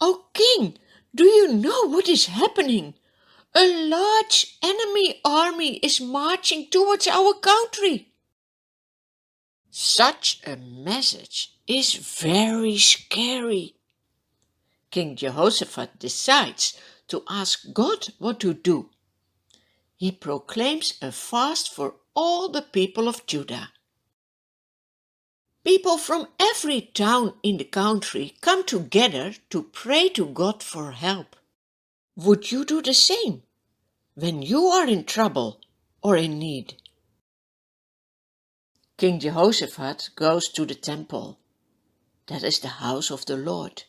"O king, do you know what is happening? A large enemy army is marching towards our country." Such a message is very scary. King Jehoshaphat decides to ask God what to do. He proclaims a fast for all the people of Judah. People from every town in the country come together to pray to God for help. Would you do the same when you are in trouble or in need? King Jehoshaphat goes to the temple. That is the house of the Lord.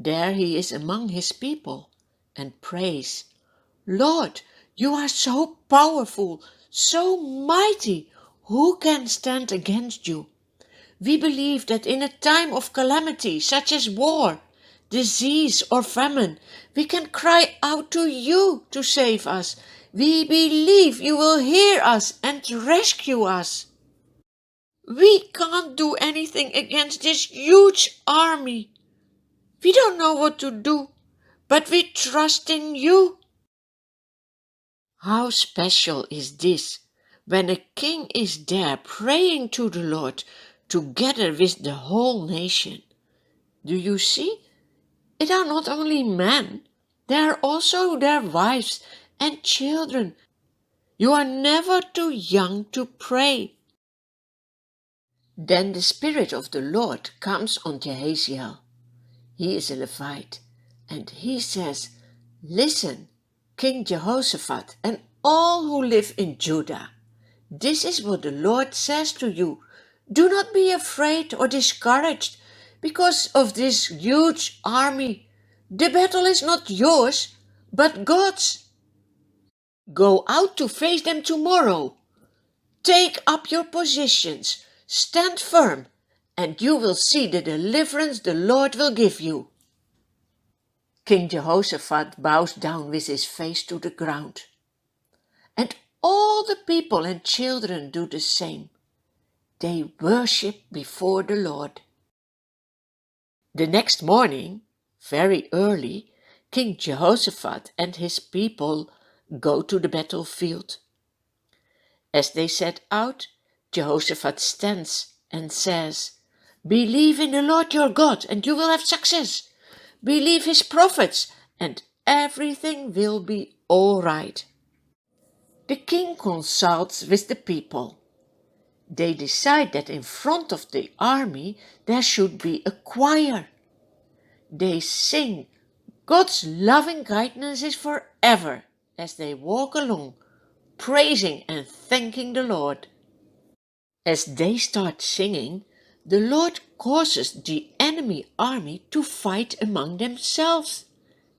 There he is among his people and prays, "Lord, you are so powerful, so mighty. Who can stand against you? We believe that in a time of calamity such as war, disease or famine, we can cry out to you to save us. We believe you will hear us and rescue us. We can't do anything against this huge army. We don't know what to do, but we trust in you." How special is this when a king is there praying to the Lord together with the whole nation. Do you see? It are not only men, there are also their wives and children. You are never too young to pray. Then the Spirit of the Lord comes on Jehaziel. He is a Levite, and he says, "Listen, King Jehoshaphat and all who live in Judah. This is what the Lord says to you. Do not be afraid or discouraged because of this huge army. The battle is not yours, but God's. Go out to face them tomorrow. Take up your positions, stand firm, and you will see the deliverance the Lord will give you." King Jehoshaphat bows down with his face to the ground. And all the people and children do the same. They worship before the Lord. The next morning, very early, King Jehoshaphat and his people go to the battlefield. As they set out, Jehoshaphat stands and says, "Believe in the Lord your God and you will have success. Believe his prophets and everything will be all right." The king consults with the people. They decide that in front of the army there should be a choir. They sing, "God's loving kindness is forever," as they walk along, praising and thanking the Lord. As they start singing, the Lord causes the enemy army to fight among themselves.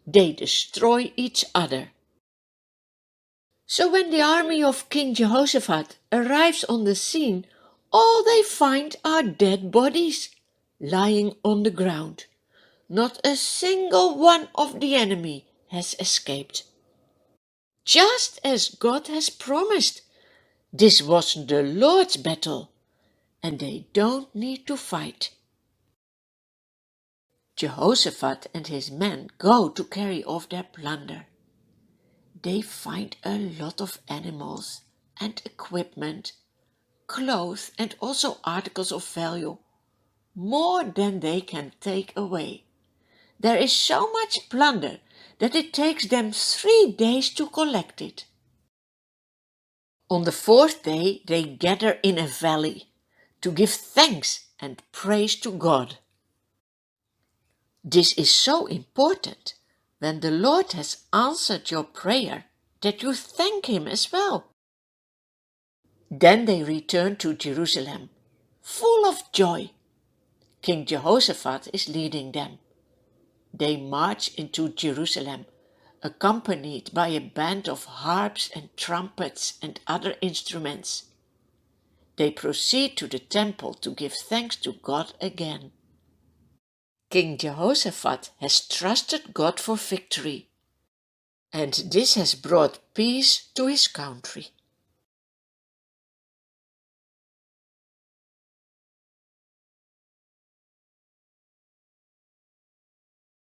They destroy each other. So when the army of King Jehoshaphat arrives on the scene, all they find are dead bodies lying on the ground. Not a single one of the enemy has escaped. Just as God has promised, this was the Lord's battle, and they don't need to fight. Jehoshaphat and his men go to carry off their plunder. They find a lot of animals and equipment, clothes and also articles of value, more than they can take away. There is so much plunder that it takes them 3 days to collect it. On the 4th day they gather in a valley to give thanks and praise to God. This is so important when the Lord has answered your prayer that you thank him as well. Then they return to Jerusalem, full of joy. King Jehoshaphat is leading them. They march into Jerusalem, accompanied by a band of harps and trumpets and other instruments. They proceed to the temple to give thanks to God again. King Jehoshaphat has trusted God for victory, and this has brought peace to his country.